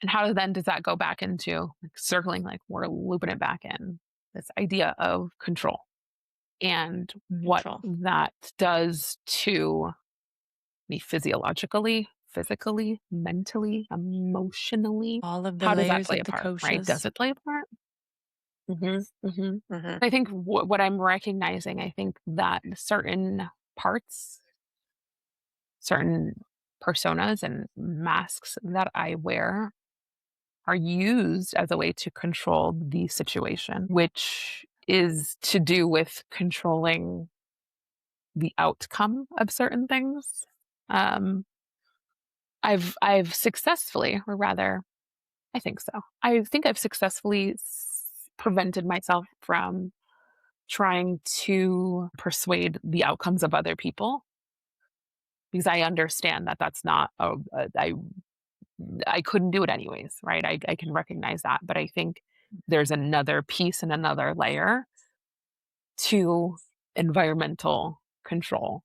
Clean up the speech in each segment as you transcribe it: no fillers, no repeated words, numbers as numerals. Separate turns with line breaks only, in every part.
And how then does that go back into like circling, like we're looping it back in this idea of control and what
Control.
that does to me physiologically, physically, mentally, emotionally.
All of the
How does that
layers
play
of
a
the
part, right? Does
koshas.
it play a part? Hmm. Hmm.
Mhm.
I think what I'm recognizing, I think that certain parts, certain personas and masks that I wear are used as a way to control the situation, which is to do with controlling the outcome of certain things. Um, I've successfully, or rather, I think so. I think I've successfully prevented myself from trying to persuade the outcomes of other people because I understand that that's not I couldn't do it anyways, right? I can recognize that, but I think there's another piece and another layer to environmental control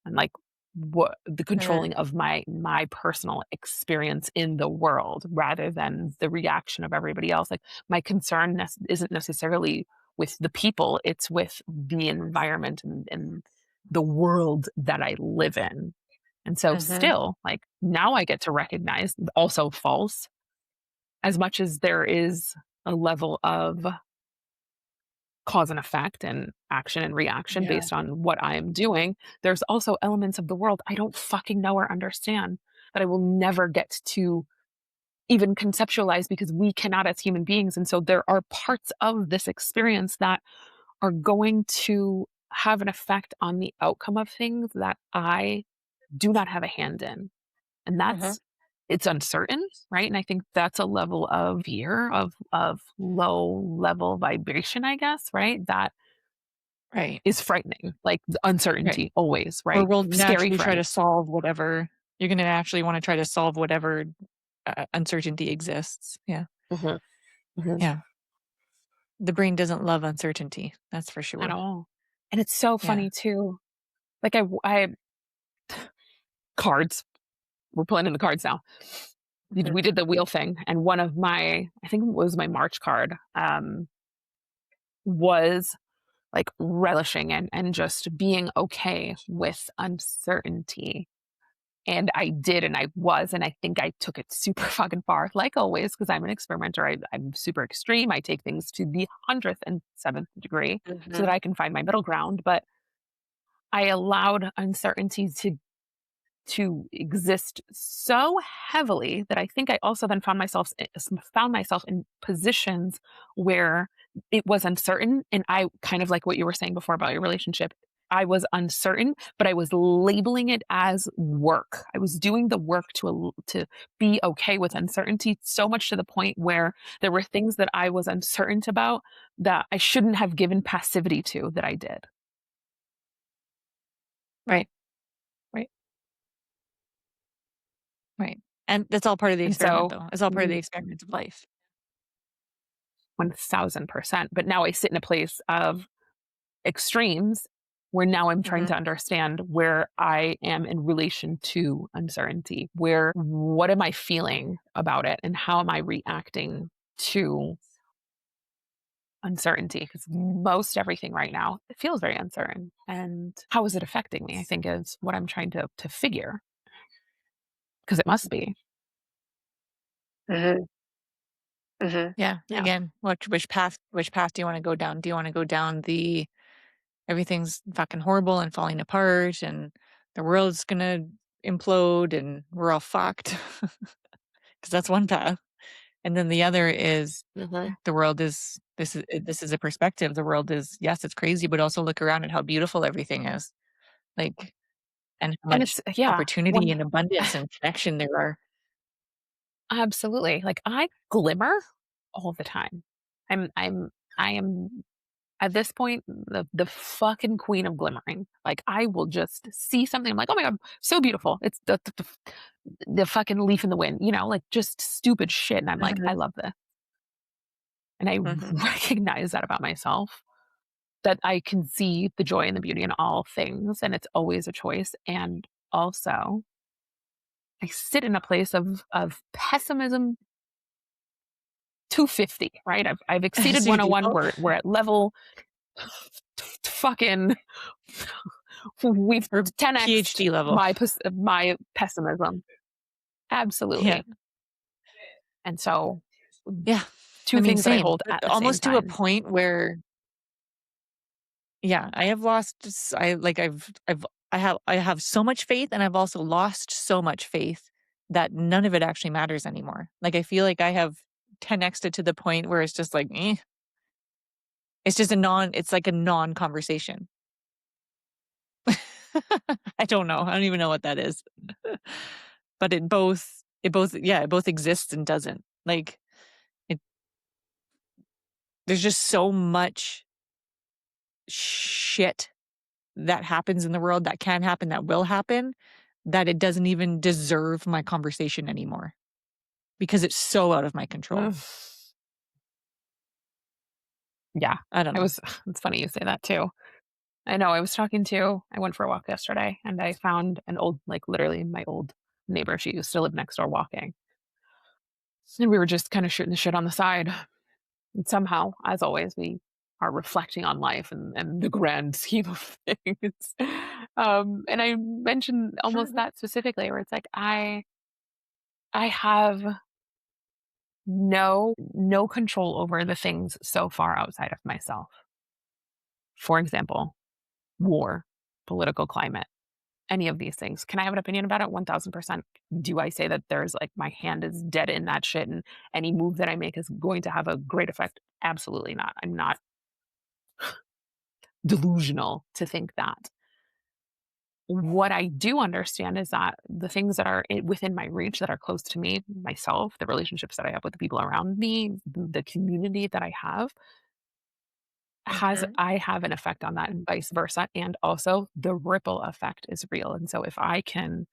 and like what the
Mhm.
controlling of my personal experience in the world rather than the reaction of everybody else. Like my concern isn't necessarily with the people, it's with the environment and the world that I live in. And so
Mhm.
still like now I get to recognize also false as much as there is a level of cause and effect and action and reaction
Yeah.
based on what I am doing, there's also elements of the world I don't fucking know or understand that I will never get to even conceptualize because we cannot as human beings. And so there are parts of this experience that are going to have an effect on the outcome of things that I do not have a hand in. And
Mhm.
it's uncertain, right? And I think that's a level of fear of low level vibration, I guess, right? That
Right.
is frightening, like the
Right.
uncertainty always,
Or
right?
we'll
Scary
naturally try to
frightening.
solve whatever you're gonna naturally wanna try to solve whatever, uncertainty exists. Yeah.
Mhm, mhm,
Yeah. The brain doesn't love uncertainty, that's for
at
sure.
all. And it's so
Yeah.
funny too. Like I cards. We're playing in the cards now.
Mhm.
We did the wheel thing, and one of my, I think it was my March card, was like relishing and just being okay with uncertainty. And I did, and I was, and I think I took it super fucking far, like always, because I'm an experimenter. I'm super extreme. I take things to the 107th degree so that
Mhm.
I can find my middle ground. But I allowed uncertainty to exist so heavily that I think I also then found myself in positions where it was uncertain, and I kind of like what you were saying before about your relationship. I was uncertain, but I was labeling it as work. I was doing the work to be okay with uncertainty so much to the point where there were things that I was uncertain about that I shouldn't have given passivity to that I did.
Right. Right. Right. And that's all part of the
And
experiment,
so
though. It's all part of the experiment of life.
1000%. But now I sit in a place of extremes where now I'm trying
Mhm.
to understand where I am in relation to uncertainty. Where, what am I feeling about it? And how am I reacting to uncertainty? Because most everything right now, it feels very uncertain. And how is it affecting me? I think is what I'm trying to figure because it must be.
Mhm. Mhm. Yeah.
Yeah.
Again, which path do you wanna go down? Do you wanna go down the everything's fucking horrible and falling apart and the world's gonna implode and we're all fucked? 'Cause that's one path. And then the other is
Hmm.
the world is this is a perspective. The world is, yes, it's crazy, but also look around at how beautiful everything is. Like, and how
And
much
it's, yeah,
opportunity
one,
and abundance and connection there are.
absolutely. Like I glimmer all the time. I am at this point, the fucking queen of glimmering. Like I will just see something. I'm like, oh my god, so beautiful. It's the fucking leaf in the wind. Like just stupid shit. And I'm like, I
Mhm.
love this, and I
Mhm.
recognize that about myself. That I can see the joy and the beauty in all things, and it's always a choice. And also, I sit in a place of pessimism 250, right? I've exceeded
So you do.
101.
Oh,
We're at level fucking we've
or
10x'd
PhD level.
my pessimism.
Yeah.
Absolutely. And so
Yeah. I
two
mean,
things that I
same,
hold
but
at the same
almost to a
time.
point where, yeah, I have lost I like I have so much faith, and I've also lost so much faith that none of it actually matters anymore. Like, I feel like I have 10x'd it to the point where it's just like, eh, it's just it's like a non-conversation. I don't know. I don't even know what that is. But it both exists and doesn't. Like, it there's just so much shit that happens in the world, that can happen, that will happen, that it doesn't even deserve my conversation anymore because it's so out of my control.
Ugh. Yeah.
I don't
I
know.
was it's funny you say that too. I went for a walk yesterday and I found an old, like literally my old neighbor. She used to live next door walking. And we were just kind of shooting the shit on the side. And somehow, as always, we are reflecting on life and the grand scheme of things. And I mentioned almost
Mhm.
that specifically, where it's like I have no control over the things so far outside of myself. For example, war, political climate, any of these things. Can I have an opinion about it? 1000%. Do I say that there's like my hand is dead in that shit and any move that I make is going to have a great effect? Absolutely not. I'm not delusional to think that. What I do understand is that the things that are within my reach, that are close to me, myself, the relationships that I have with the people around me, the community that I have,
Mhm.
I have an effect on that and vice versa. And also the ripple effect is real. And so if I can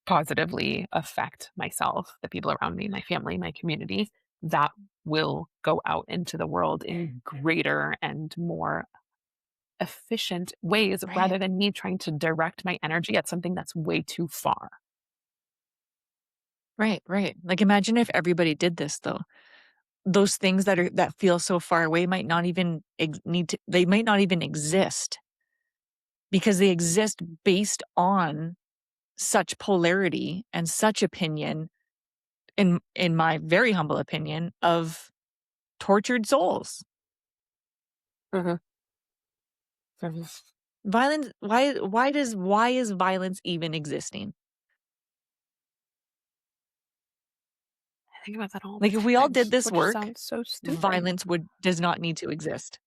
positively affect myself, the people around me, my family, my community, that will go out into the world in greater and more efficient ways
Right.
rather than me trying to direct my energy at something that's way too far.
Right, right. Like, imagine if everybody did this, though. Those things that feel so far away might not even they might not even exist because they exist based on such polarity and such opinion, in my very humble opinion, of tortured souls.
Mhm. Mhm.
Violence, why is violence even existing?
I think about that all the
Like, if we all
time,
did this
which
work,
sounds so stupid.
violence would does not need to exist.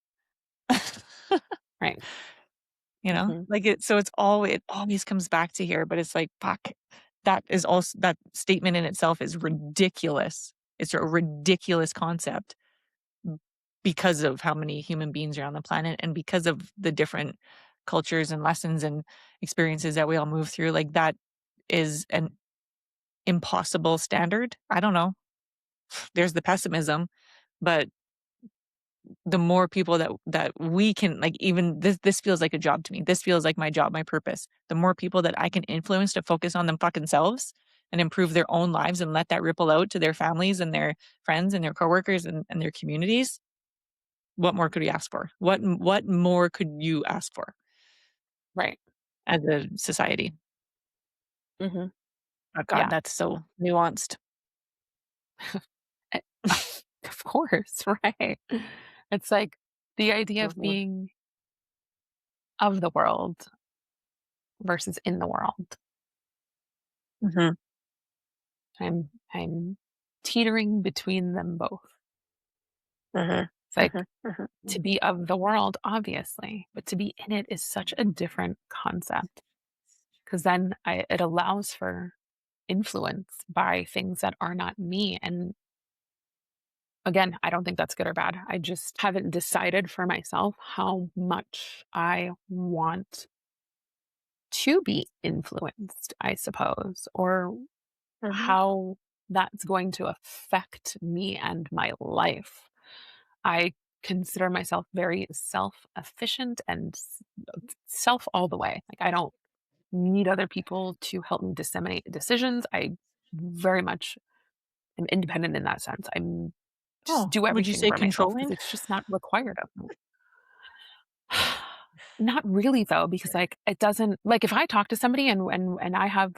Right.
You know?
Mhm.
Like, it always comes back to here, but it's like, fuck, that statement in itself is ridiculous. It's a ridiculous concept because of how many human beings are on the planet and because of the different cultures and lessons and experiences that we all move through. Like, that is an impossible standard. I don't know. There's the pessimism, but the more people that we can, like, even this feels like a job to me. This feels like my job, my purpose. The more people that I can influence to focus on them fucking selves and improve their own lives and let that ripple out to their families and their friends and their coworkers and their communities, what more could we ask for? What more could you ask for
Right.
as a society?
Mhm.
Oh god,
Yeah.
that's so nuanced.
Eh, of course, right. It's like the idea of
Mhm.
being of the world versus in the world.
Mhm.
I'm teetering between them both.
Mhm.
It's like
Mhm. Mhm.
to
Mhm.
be of the world, obviously, but to be in it is such a different concept because then it allows for influence by things that are not me. And again, I don't think that's good or bad. I just haven't decided for myself how much I want to be influenced, I suppose, or
Mhm.
how that's going to affect me and my life. I consider myself very self efficient and self all the way. Like, I don't need other people to help me disseminate decisions. I very much am independent in that sense. I'm just
Oh,
do
would you
everything
say
by myself because
controlling?
it's just not required of me. Not really though, because like it doesn't like if I talk to somebody and I have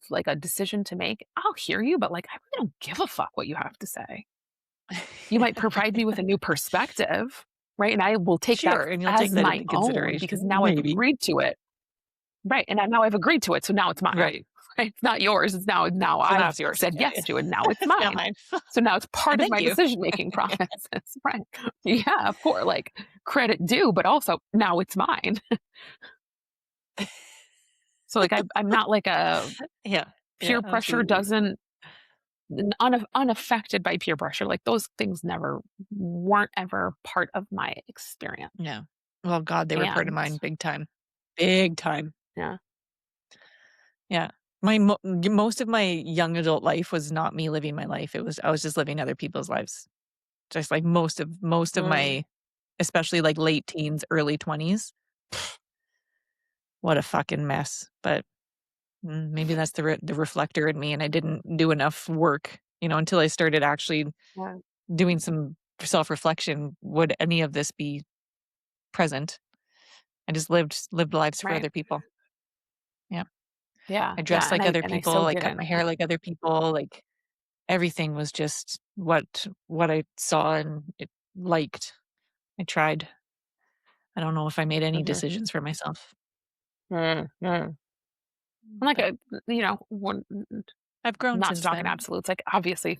like a decision to make, I'll hear you, but like I really don't give a fuck what you have to say. You might provide me with a new perspective, right? And I will take that
Sure, and you'll take
as
that
my
into
own because
consideration,
now I've
maybe.
agreed to it. Right. And now I've agreed to it. So now it's mine.
Right.
Right? It's not yours. It's now
So now
I've
it's yours.
said
Yeah,
yes
yeah.
to it. Now it's
It's now
mine.
mine.
So now it's part of
Thank
my
you.
decision making processes. Right. Yeah, of course. Like credit due, but also now it's mine. So like I'm not like a
Yeah. Yeah,
peer pressure
absolutely.
doesn't unaffected by peer pressure. Like those things never weren't ever part of my experience.
Yeah. Well, God, they were part of
And
mine big time. Big time.
yeah.
Yeah. Most of my young adult life was not me living my life. It was I was just living other people's lives. Just like most of
Mm,
my especially like late teens, early 20s. What a fucking mess. But maybe that's the reflector in me and I didn't do enough work, until I started actually
yeah.
doing some self-reflection. Would any of this be present? I just lived lives for
Right.
other people. Yeah.
Yeah.
I
Yeah.
dressed like other
And I
people,
so
I cut my
didn't.
hair like other people, like everything was just what I saw and it liked. I tried. I don't know if I made any
Mhm.
decisions for myself,
Mm, mm. Like,
but
one
I've grown
not to
since
talk in
then.
absolutes, like, obviously,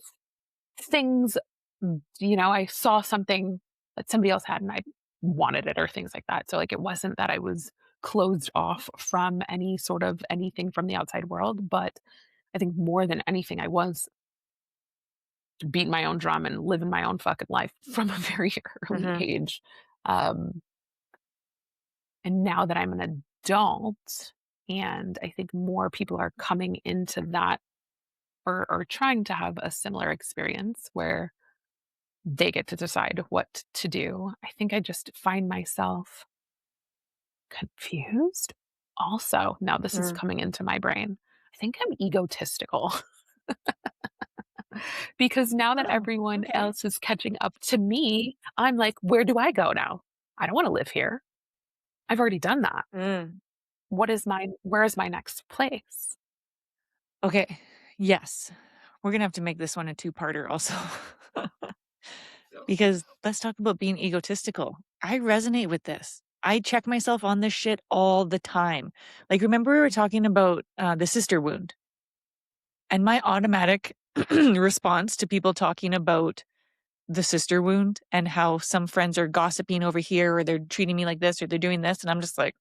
things, I saw something that somebody else had and I wanted it or things like that. So, like, it wasn't that I was closed off from any sort of anything from the outside world, but I think more than anything, I was beating my own drum and living my own fucking life from a very early
Mhm.
age. Um, and now that I'm an adult, and I think more people are coming into that or trying to have a similar experience where they get to decide what to do. I think I just find myself confused. Also, now this is
Mm.
coming into my brain. I think I'm egotistical because now that
Oh,
everyone
okay.
else is catching up to me, I'm like, where do I go now? I don't want to live here. I've already done that.
Mm.
Where is my next place?
Okay. Yes. We're gonna have to make this one a two-parter also. Because let's talk about being egotistical. I resonate with this. I check myself on this shit all the time. Like, remember we were talking about the sister wound, and my automatic response to people talking about the sister wound and how some friends are gossiping over here or they're treating me like this or they're doing this, and I'm just like,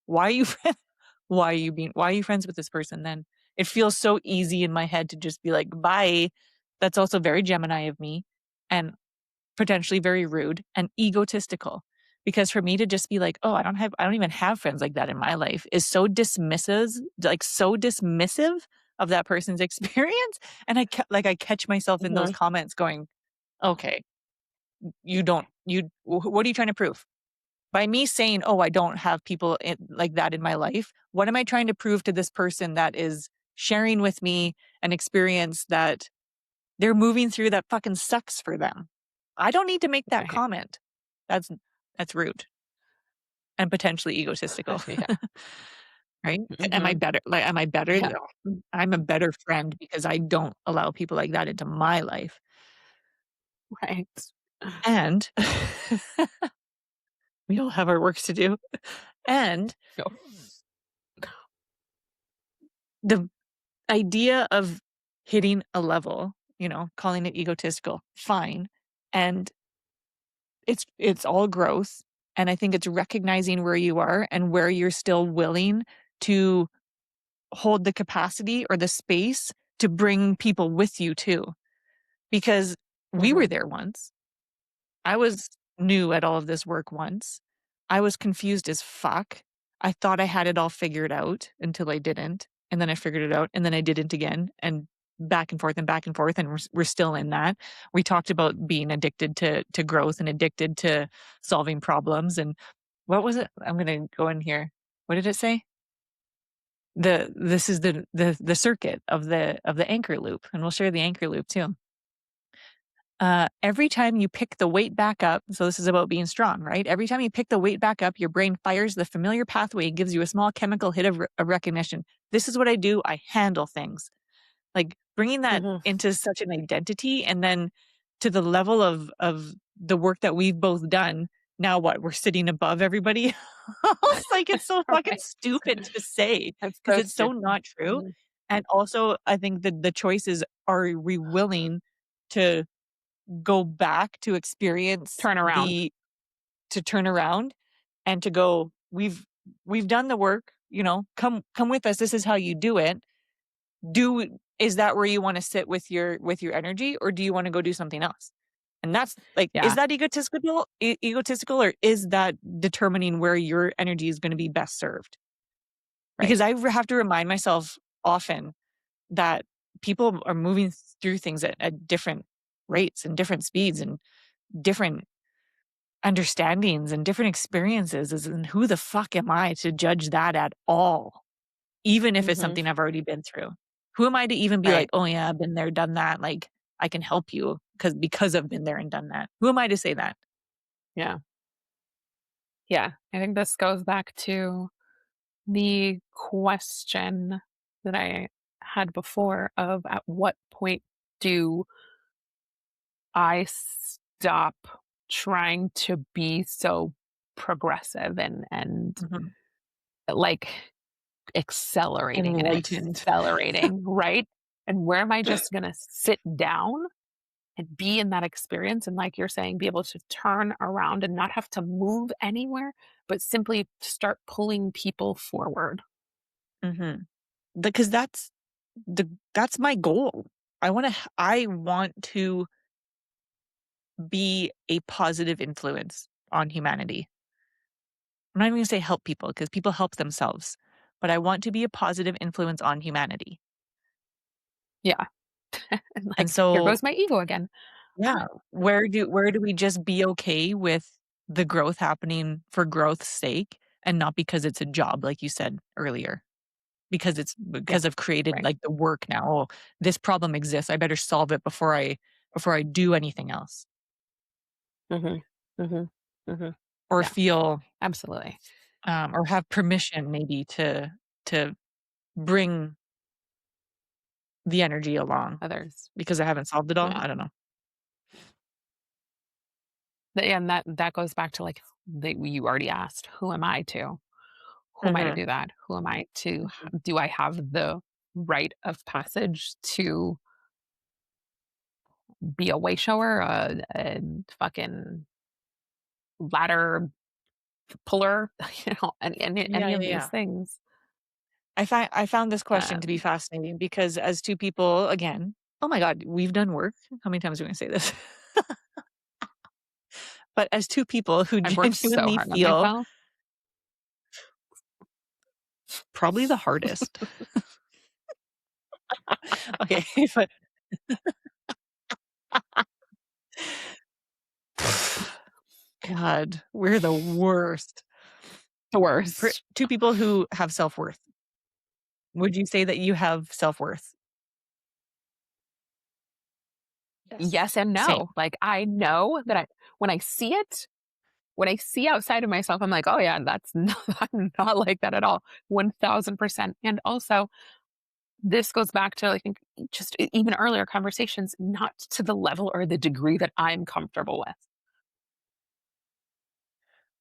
why are you why are you friends with this person then? It feels so easy in my head to just be like, bye. That's also very Gemini of me. And potentially very rude and egotistical. Because for me to just be like, "Oh, I don't even have friends like that in my life," is so dismissive of that person's experience, and I catch myself in those
Mhm.
comments going, "Okay, you don't you what are you trying to prove?" By me saying, "Oh, I don't have people like that in my life," what am I trying to prove to this person that is sharing with me an experience that they're moving through that fucking sucks for them? I don't need to make that
Right.
comment. That's that's rude and potentially egotistical,
Yeah.
right? Am I
Mhm.
better? Like, am I better?
Yeah.
No. I'm a better friend because I don't allow people like that into my life.
Right.
And we all have our work to do. And
No.
the idea of hitting a level, calling it egotistical, fine. And it's all growth. And I think it's recognizing where you are and where you're still willing to hold the capacity or the space to bring people with you too. Because we were
Mhm.
there once. I was new at all of this work once. I was confused as fuck. I thought I had it all figured out until I didn't. And then I figured it out and then I didn't again and back and forth and we're still in that. We talked about being addicted to growth and addicted to solving problems and what was it? I'm going to go in here. What did it say? this is the circuit of the anchor loop, and we'll share the anchor loop too. Every time you pick the weight back up, so this is about being strong, right? Every time you pick the weight back up, your brain fires the familiar pathway and gives you a small chemical hit of recognition. This is what I do. I handle things. Like bringing that
Mhm.
into such an identity, and then to the level of the work that we've both done. Now what? We're sitting above everybody else. Like it's so fucking
Right.
stupid to say
That's
because
so
it's so
stupid.
not true.
Mhm.
And also, I think that the choice is: are we willing to go back to experience
Turn around.
the to turn around and to go, we've done the work, come with us. This is how you do it. Do Is that where you want to sit with your energy, or do you want to go do something else? And that's like, is
Yeah,
that egotistical, or is that determining where your energy is going to be best served?
right.
Because have to remind myself often that people are moving through things at different rates and different speeds and different understandings and different experiences, and who the fuck am I to judge that at all? Even if it's
Mhm.
something I've already been through. Who am I to even be like,
Right.
"Oh, yeah, I've been there, done that, like, I can help you because I've been there and done that." Who am I to say that?
Yeah. Yeah. I think this goes back to the question that I had before of at what point do I stop trying to be so progressive and
Mhm.
like accelerating and
Enlightened.
accelerating, right? And where am I just going to sit down and be in that experience? And like you're saying, be able to turn around and not have to move anywhere, but simply start pulling people forward.
Mhm. Because that's my goal. I want to be a positive influence on humanity. I'm not even gonna say help people because people help themselves, but I want to be a positive influence on humanity.
Yeah. And
And
like, here
so,
goes my ego again.
yeah, where do we just be okay with the growth happening for growth's sake and not because it's a job, like you said earlier?
Yeah.
Because I've created,
Right.
like, the work now. "Oh, this problem exists. I better solve it before I do anything else."
Mhm. Mhm. Mhm.
Or
Yeah,
feel,
absolutely.
or have permission maybe to bring the energy along
Others.
because I haven't solved it all?
Yeah.
I don't know.
And that goes back to like that you already asked, who am I to? Who am I to
Mhm,
do that? Who am I to
mhm.
do I have the rite of passage to be a way shower, a fucking ladder puller,
Yeah,
any
yeah,
of these
yeah.
things.
I found this question to be
Um,
fascinating because as 2 people, again, oh my god, we've done work. How many times are we gonna say this? But as 2 people who
I've worked so
genuinely
hard on
feel
myself.
probably the hardest. Okay, but God, we're the worst.
The
For
worst.
2 people who have self-worth, would you say that you have self-worth? Yes.
Yes and
Same.
no. Like I know that when I see it, when I see outside of myself, I'm like, oh yeah, that's not, I'm not like that at all. 1000%. And also, this goes back to, I think, just even earlier conversations, not to the level or the degree that I'm comfortable with.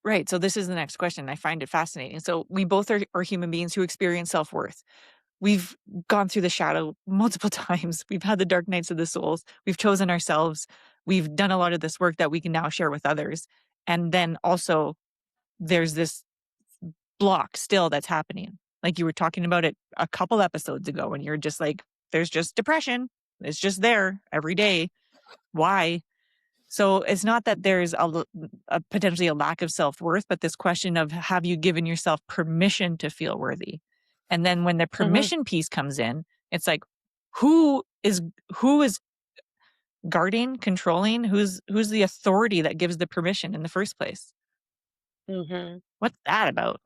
Right, so this is the next question, I find it fascinating. So we both are human beings who experience self-worth. We've gone through the shadow multiple times. We've had the dark nights of the souls. We've chosen ourselves. We've done a lot of this work that we can now share with others. And then also there's this block still that's happening. Like you were talking about it a couple episodes ago and you're just like, there's just depression. It's just there every day. Why? So it's not that there's a potentially a lack of self-worth, but this question of have you given yourself permission to feel worthy? And then when the
Hmm.
permission piece comes in, it's like who is who is guarding, controlling, who's the authority that gives the permission in the first place?
Hmm.
What's that about?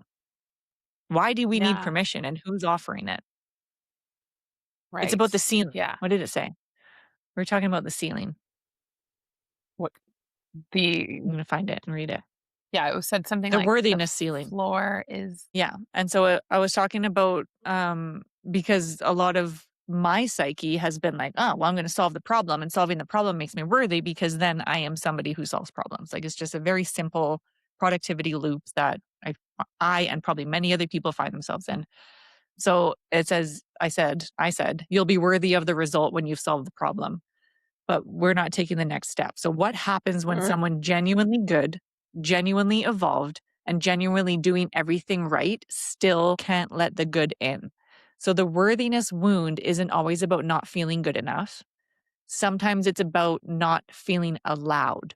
Why do we need
Yeah.
permission and who's offering it? It's about the
Right.
ceiling.
Yeah.
What did it say? We are talking about the ceiling.
What the
I'm gonna find it and read it.
yeah, it was said something
The
like the
worthiness ceiling.
floor is
Yeah, and so, I was talking about, because a lot of my psyche has been like, "Oh, well, I'm gonna solve the problem, and solving the problem makes me worthy because then I am somebody who solves problems." Like, it's just a very simple productivity loop that I and probably many other people find themselves in. So, it says I said, "You'll be worthy of the result when you've solved the problem." But we're not taking the next step. So what happens when
mm,
someone genuinely good, genuinely evolved, and genuinely doing everything right still can't let the good in? So the worthiness wound isn't always about not feeling good enough. Sometimes it's about not feeling allowed.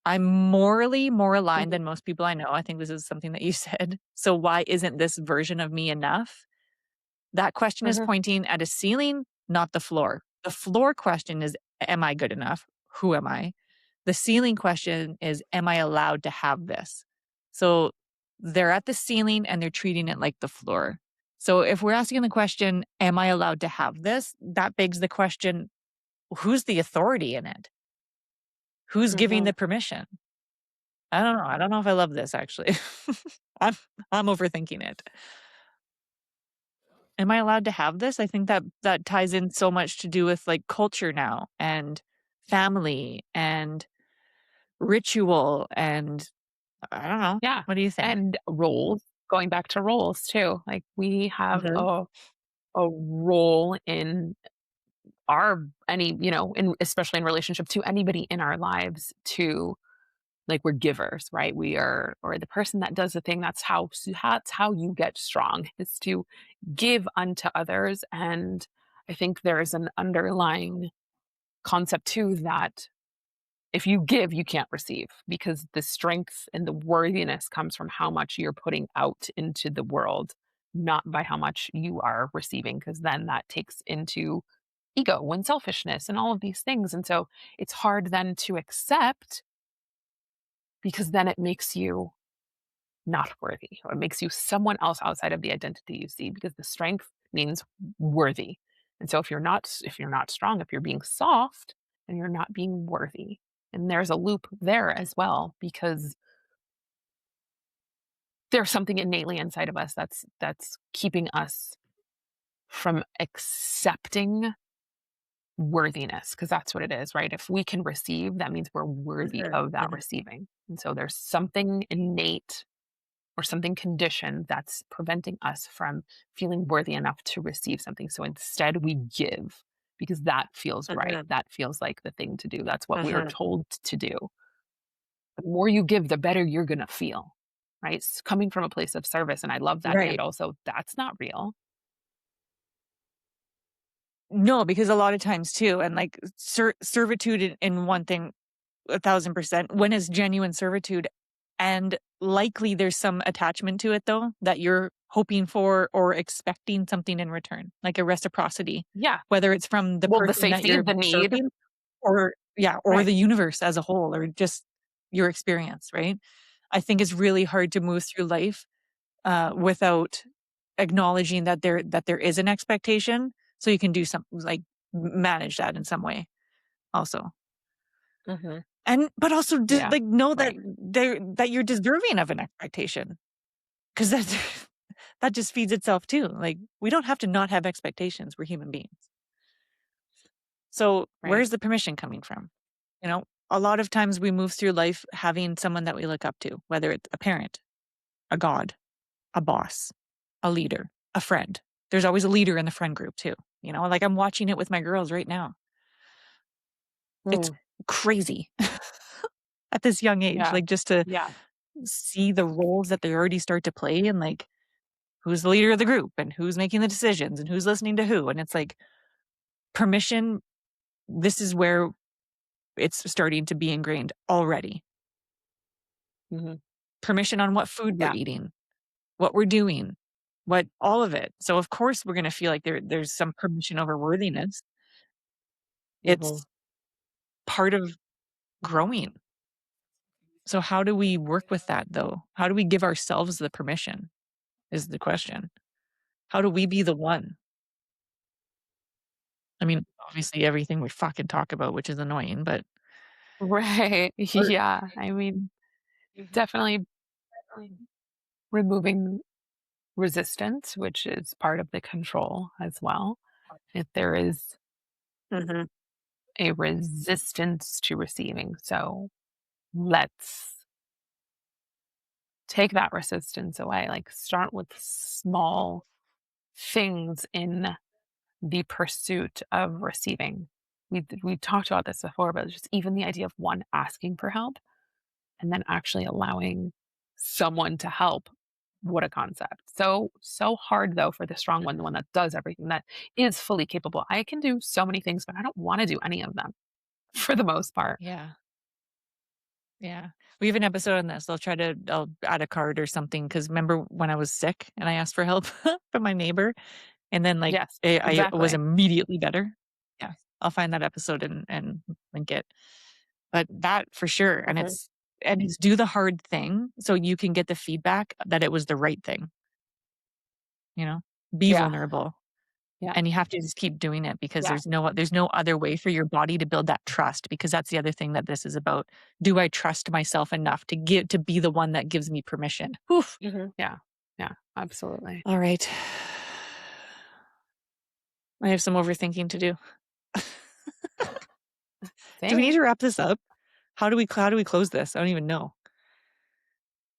I'm morally more aligned
mhm,
than most people I know. I think this is something that you said. So why isn't this version of me enough? That question is
mhm,
pointing at a ceiling, not the floor. The floor question is, am I good enough? Who am I? The ceiling question is, am I allowed to have this? So they're at the ceiling and they're treating it like the floor. So if we're asking the question, am I allowed to have this? That begs the question, who's the authority in it? Who's giving the
mhm.
permission? I don't know. I don't know if I love this actually. I'm I'm overthinking it. Am I allowed to have this? I think that that ties in so much to do with, like, culture now and family and ritual and I don't know.
Yeah,
What do you think?
and roles, going back to roles too, like, we have
Mhm.
a role in our any, in especially in relationship to anybody in our lives to like, we're givers, right? We are or the person that does the thing, that's how you get strong, is to give unto others, and I think there's an underlying concept too that if you give, you can't receive because the strength and the worthiness comes from how much you're putting out into the world, not by how much you are receiving, because then that takes into ego and selfishness and all of these things. And so it's hard then to accept because then it makes you not worthy or it makes you someone else outside of the identity you see because the strength means worthy. And so if you're not strong, if you're being soft, then you're not being worthy. And there's a loop there as well because there's something innately inside of us that's keeping us from accepting worthiness because that's what it is, right? If we can receive, that means we're worthy
Mhm,
of that
mhm.
receiving. And so there's something innate or something conditioned that's preventing us from feeling worthy enough to receive something. So instead, we give because that feels right.
Mhm,
That feels like the thing to do. That's what we were
mhm.
told to do. The more you give, the better you're going to feel, right? It's coming from a place of service. And I love that. Yet
Right.
also, that's not real.
No, because a lot of times too, and, like, servitude in one thing 1,000%. When is genuine servitude? And likely there's some attachment to it though, that you're hoping for or expecting something in return, like a reciprocity,
Yeah.
whether it's from the
Well, the
person that
safety,
you're
the need.
serving or yeah, or
Right.
the universe as a whole or just your experience, right? I think it's really hard to move through life, without acknowledging that there is an expectation, so you can do some like, manage that in some way also.
Hmm.
And but also just,
Yeah.
like, know that
Right.
that you're deserving of an expectation, 'cause that that just feeds itself too, like, we don't have to not have expectations, we're human beings. So,
Right.
where's the permission coming from? You know, a lot of times we move through life having someone that we look up to, whether it's a parent, a god, a boss, a leader, a friend. There's always a leader in the friend group too, like, I'm watching it with my girls right now. It's
Mm.
crazy at this young age,
Yeah.
like, just to
Yeah.
see the roles that they already start to play and, like, who's the leader of the group and who's making the decisions and who's listening to who, and it's like, permission, this is where it's starting to be ingrained already.
Hmm.
Permission on what food we're
Yeah.
eating, what we're doing, what all of it. So, of course, we're gonna feel like there's some permission over worthiness.
Hmm.
It's part of growing. So how do we work with that, though? How do we give ourselves the permission? is the question. How do we be the one? I mean, obviously everything we fucking talk about, which is annoying, but
Right.
or
Yeah. I mean, definitely removing resistance, which is part of the control as well. If there is
Mhm.
a resistance to receiving. So let's take that resistance away. Like start with small things in the pursuit of receiving. We talked about this before, but just even the idea of one asking for help and then actually allowing someone to help. What a concept. So hard though for the strong one, the one that does everything, that is fully capable. I can do so many things, but I don't want to do any of them for the most part.
Yeah. Yeah. We have an episode on this. I'll add a card or something because remember when I was sick and I asked for help from my neighbor and then like
Yes,
I was
exactly.
immediately better? Yeah. I'll find that episode and link it. But that for sure.
Mhm.
And it's do the hard thing so you can get the feedback that it was the right thing, you know? Be
Yeah,
vulnerable.
yeah,
And you have to just keep doing it because there's no other way for your body to build that trust because that's the other thing that this is about. Do I trust myself enough to be the one that gives me permission? Oof.
yeah, yeah, absolutely.
All right. I have some overthinking to do. Do we need
Same.
to wrap this up? How do we close this? I don't even know.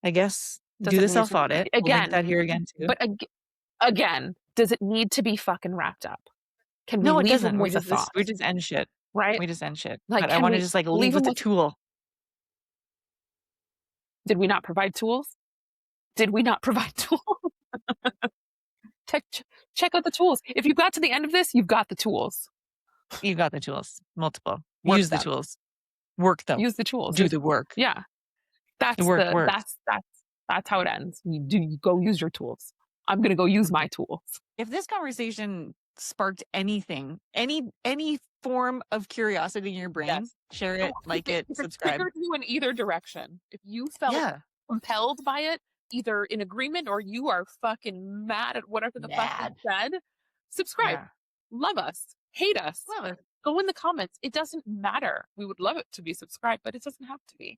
I guess do
Doesn't
the
need to be
self-audit. We'll link
again,
that here again too.
but again, does it need to be fucking wrapped up? Can we
No, it
leave them
doesn't.
with a
We
thought,
just end shit.
right?
We just end shit.
Like,
But I
can
wanna
we
just, like, leave
leave
with
them
a
with,
tool.
did we not provide tools? Did we not provide tools? Check check out the tools. If you got to the end of this, you've got the tools.
You got the tools. Multiple.
Work
Use the
them.
tools. Work them.
Use the tools.
Do
There's
the work.
yeah,
The
that's
work
the
works.
that's how it ends. You go use your tools. I'm gonna go use my tools.
If this conversation sparked anything, any form of curiosity in your brain,
Yes.
share
Oh,
it, like it,
if it
subscribe.
triggered you in either direction, if you felt
Yeah.
compelled by it, either in agreement or you are fucking mad at whatever the fuck we
Mad.
said, subscribe.
Yeah.
Love us. Hate us.
Love it.
Go in the comments. It doesn't matter. We would love it to be subscribed, but it doesn't have to be.